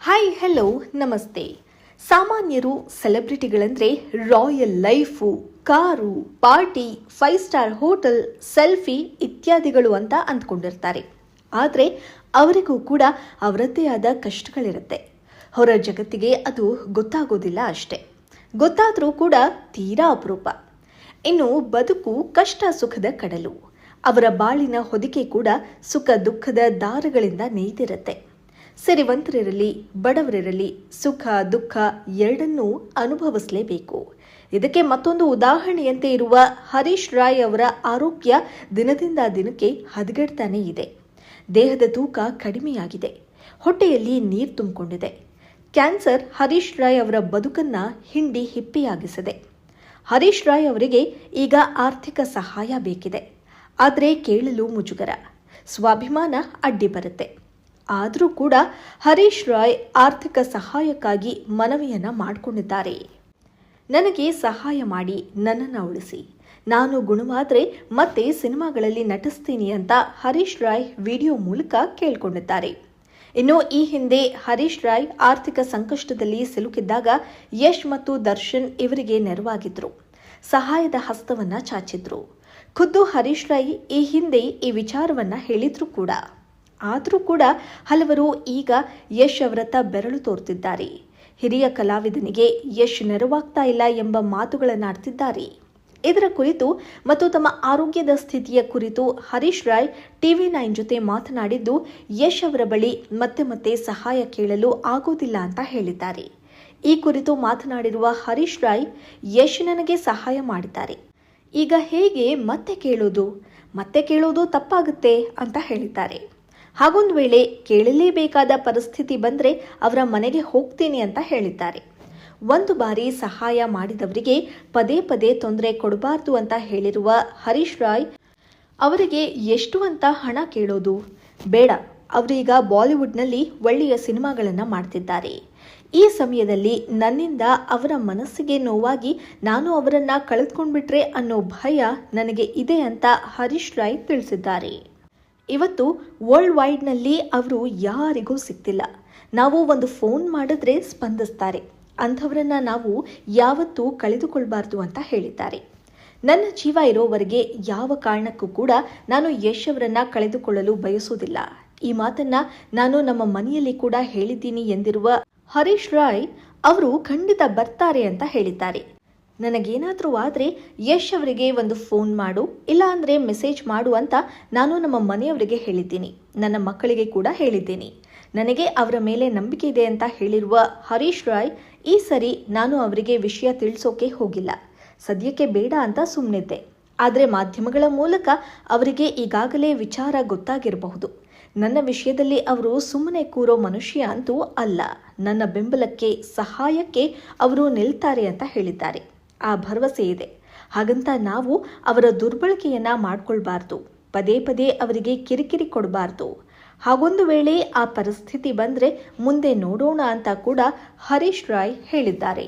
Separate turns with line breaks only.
Hi hello ನಮಸ್ತೆ. ಸಾಮಾನ್ಯರು ಸೆಲೆಬ್ರಿಟಿಗಳಂದ್ರೆ royal life, car, party, 5 star hotel, selfie ಇತ್ಯಾದಿಗಳು ಅಂತ ಅಂದ್ಕೊಂಡಿರ್ತಾರೆ. ಆದರೆ ಅವರಿಗೂ ಕೂಡ ಅವರದ್ದೇ ಆದ ಕಷ್ಟಗಳಿರುತ್ತೆ. ಹೊರ ಜಗತ್ತಿಗೆ ಅದು ಗೊತ್ತಾಗೋದಿಲ್ಲ ಅಷ್ಟೆ. ಗೊತ್ತಾದರೂ ಕೂಡ ತೀರಾ ಅಪರೂಪ. ಇನ್ನು ಬದುಕು ಕಷ್ಟ ಸುಖದ ಕಡಲು. ಅವರ ಬಾಳಿನ ಹೊದಿಕೆ ಕೂಡ ಸುಖ ದುಃಖದ ದಾರಗಳಿಂದ ನೇಯ್ದಿರುತ್ತೆ. ಸಿರಿವಂತರಿರಲಿ ಬಡವರಿರಲಿ ಸುಖ ದುಃಖ ಎರಡನ್ನೂ ಅನುಭವಿಸಲೇಬೇಕು. ಇದಕ್ಕೆ ಮತ್ತೊಂದು ಉದಾಹರಣೆಯಂತೆ ಇರುವ ಹರೀಶ್ ರಾಯ್ ಅವರ ಆರೋಗ್ಯ ದಿನದಿಂದ ದಿನಕ್ಕೆ ಹದಗೆಡ್ತಾನೇ ಇದೆ. ದೇಹದ ತೂಕ ಕಡಿಮೆಯಾಗಿದೆ. ಹೊಟ್ಟೆಯಲ್ಲಿ ನೀರು ತುಂಬಿಕೊಂಡಿದೆ. ಕ್ಯಾನ್ಸರ್ ಹರೀಶ್ ರಾಯ್ ಅವರ ಬದುಕನ್ನ ಹಿಂಡಿ ಹಿಪ್ಪಿಯಾಗಿಸಿದೆ. ಹರೀಶ್ ರಾಯ್ ಅವರಿಗೆ ಈಗ ಆರ್ಥಿಕ ಸಹಾಯ ಬೇಕಿದೆ. ಆದರೆ ಕೇಳಲು ಮುಜುಗರ, ಸ್ವಾಭಿಮಾನ ಅಡ್ಡಿ ಬರುತ್ತೆ. ಆದರೂ ಕೂಡ ಹರೀಶ್ ರಾಯ್ ಆರ್ಥಿಕ ಸಹಾಯಕ್ಕಾಗಿ ಮನವಿಯನ್ನ ಮಾಡಿಕೊಂಡಿದ್ದಾರೆ. ನನಗೆ ಸಹಾಯ ಮಾಡಿ, ನನ್ನನ್ನು ಉಳಿಸಿ, ನಾನು ಗುಣವಾದರೆ ಮತ್ತೆ ಸಿನಿಮಾಗಳಲ್ಲಿ ನಟಿಸ್ತೀನಿ ಅಂತ ಹರೀಶ್ ರಾಯ್ ವಿಡಿಯೋ ಮೂಲಕ ಕೇಳಿಕೊಂಡಿದ್ದಾರೆ. ಇನ್ನು ಈ ಹಿಂದೆ ಹರೀಶ್ ರಾಯ್ ಆರ್ಥಿಕ ಸಂಕಷ್ಟದಲ್ಲಿ ಸಿಲುಕಿದ್ದಾಗ ಯಶ್ ಮತ್ತು ದರ್ಶನ್ ಇವರಿಗೆ ನೆರವಾಗಿದ್ರು. ಸಹಾಯದ ಹಸ್ತವನ್ನ ಚಾಚಿದ್ರು. ಖುದ್ದು ಹರೀಶ್ ರಾಯ್ ಈ ಹಿಂದೆ ಈ ವಿಚಾರವನ್ನ ಹೇಳಿದ್ರು ಕೂಡ. ಆದರೂ ಕೂಡ ಹಲವರು ಈಗ ಯಶ್ ಅವರತ್ತ ಬೆರಳು ತೋರ್ತಿದ್ದಾರೆ. ಹಿರಿಯ ಕಲಾವಿದನಿಗೆ ಯಶ್ ನೆರವಾಗ್ತಾ ಇಲ್ಲ ಎಂಬ ಮಾತುಗಳನ್ನಾಡ್ತಿದ್ದಾರೆ. ಇದರ ಕುರಿತು ಮತ್ತು ತಮ್ಮ ಆರೋಗ್ಯದ ಸ್ಥಿತಿಯ ಕುರಿತು ಹರೀಶ್ ರಾಯ್ TV9 ಜೊತೆ ಮಾತನಾಡಿದ್ದು, ಯಶ್ ಅವರ ಬಳಿ ಮತ್ತೆ ಮತ್ತೆ ಸಹಾಯ ಕೇಳಲು ಆಗೋದಿಲ್ಲ ಅಂತ ಹೇಳಿದ್ದಾರೆ. ಈ ಕುರಿತು ಮಾತನಾಡಿರುವ ಹರೀಶ್ ರಾಯ್, ಯಶ್ ನನಗೆ ಸಹಾಯ ಮಾಡಿದ್ದಾರೆ. ಈಗ ಹೇಗೆ ಮತ್ತೆ ಕೇಳೋದು ತಪ್ಪಾಗುತ್ತೆ ಅಂತ ಹೇಳಿದ್ದಾರೆ. ಹಾಗೊಂದು ವೇಳೆ ಕೇಳಲೇಬೇಕಾದ ಪರಿಸ್ಥಿತಿ ಬಂದರೆ ಅವರ ಮನೆಗೆ ಹೋಗ್ತೀನಿ ಅಂತ ಹೇಳಿದ್ದಾರೆ. ಒಂದು ಬಾರಿ ಸಹಾಯ ಮಾಡಿದವರಿಗೆ ಪದೇ ಪದೇ ತೊಂದರೆ ಕೊಡಬಾರ್ದು ಅಂತ ಹೇಳಿರುವ ಹರೀಶ್ ರಾಯ್ ಅವರಿಗೆ ಎಷ್ಟು ಅಂತ ಹಣ ಕೇಳೋದು ಬೇಡ. ಅವರೀಗ ಬಾಲಿವುಡ್ನಲ್ಲಿ ಒಳ್ಳೆಯ ಸಿನಿಮಾಗಳನ್ನು ಮಾಡ್ತಿದ್ದಾರೆ. ಈ ಸಮಯದಲ್ಲಿ ನನ್ನಿಂದ ಅವರ ಮನಸ್ಸಿಗೆ ನೋವಾಗಿ ನಾನು ಅವರನ್ನ ಕಳೆದುಕೊಂಡ್ಬಿಟ್ರೆ ಅನ್ನೋ ಭಯ ನನಗೆ ಇದೆ ಅಂತ ಹರೀಶ್ ರಾಯ್ ತಿಳಿಸಿದ್ದಾರೆ. ಇವತ್ತು ವರ್ಲ್ಡ್ ವೈಡ್ನಲ್ಲಿ ಅವರು ಯಾರಿಗೂ ಸಿಗ್ತಿಲ್ಲ. ನಾವು ಒಂದು ಫೋನ್ ಮಾಡಿದ್ರೆ ಸ್ಪಂದಿಸ್ತಾರೆ. ಅಂಥವರನ್ನ ನಾವು ಯಾವತ್ತೂ ಕಳೆದುಕೊಳ್ಬಾರ್ದು ಅಂತ ಹೇಳಿದ್ದಾರೆ. ನನ್ನ ಜೀವ ಇರೋವರೆಗೆ ಯಾವ ಕಾರಣಕ್ಕೂ ಕೂಡ ನಾನು ಯಶ್ ಅವರನ್ನ ಕಳೆದುಕೊಳ್ಳಲು ಬಯಸುವುದಿಲ್ಲ. ಈ ಮಾತನ್ನ ನಾನು ನಮ್ಮ ಮನೆಯಲ್ಲಿ ಕೂಡ ಹೇಳಿದ್ದೀನಿ ಎಂದಿರುವ ಹರೀಶ್ ರಾಯ್ ಅವರು ಖಂಡಿತ ಬರ್ತಾರೆ ಅಂತ ಹೇಳಿದ್ದಾರೆ. ನನಗೇನಾದರೂ ಆದರೆ ಯಶ್ ಅವರಿಗೆ ಒಂದು ಫೋನ್ ಮಾಡು, ಇಲ್ಲ ಅಂದರೆ ಮೆಸೇಜ್ ಮಾಡು ಅಂತ ನಾನು ನಮ್ಮ ಮನೆಯವರಿಗೆ ಹೇಳಿದ್ದೀನಿ. ನನ್ನ ಮಕ್ಕಳಿಗೆ ಕೂಡ ಹೇಳಿದ್ದೀನಿ. ನನಗೆ ಅವರ ಮೇಲೆ ನಂಬಿಕೆ ಇದೆ ಅಂತ ಹೇಳಿರುವ ಹರೀಶ್ ರಾಯ್, ಈ ಸರಿ ನಾನು ಅವರಿಗೆ ವಿಷಯ ತಿಳಿಸೋಕೆ ಹೋಗಿಲ್ಲ. ಸದ್ಯಕ್ಕೆ ಬೇಡ ಅಂತ ಸುಮ್ಮನಿದ್ದೆ. ಆದರೆ ಮಾಧ್ಯಮಗಳ ಮೂಲಕ ಅವರಿಗೆ ಈಗಾಗಲೇ ವಿಚಾರ ಗೊತ್ತಾಗಿರಬಹುದು. ನನ್ನ ವಿಷಯದಲ್ಲಿ ಅವರು ಸುಮ್ಮನೆ ಕೂರೋ ಮನುಷ್ಯ ಅಂತೂ ಅಲ್ಲ. ನನ್ನ ಬೆಂಬಲಕ್ಕೆ ಸಹಾಯಕ್ಕೆ ಅವರು ನಿಲ್ತಾರೆ ಅಂತ ಹೇಳಿದ್ದಾರೆ. ಆ ಭರವಸೆ ಇದೆ. ಹಾಗಂತ ನಾವು ಅವರ ದುರ್ಬಳಕೆಯನ್ನ ಮಾಡ್ಕೊಳ್ಬಾರ್ದು. ಪದೇ ಪದೇ ಅವರಿಗೆ ಕಿರಿಕಿರಿ ಕೊಡಬಾರ್ದು. ಹಾಗೊಂದು ವೇಳೆ ಆ ಪರಿಸ್ಥಿತಿ ಬಂದರೆ ಮುಂದೆ ನೋಡೋಣ ಅಂತ ಕೂಡ ಹರೀಶ್ ರಾಯ್ ಹೇಳಿದ್ದಾರೆ.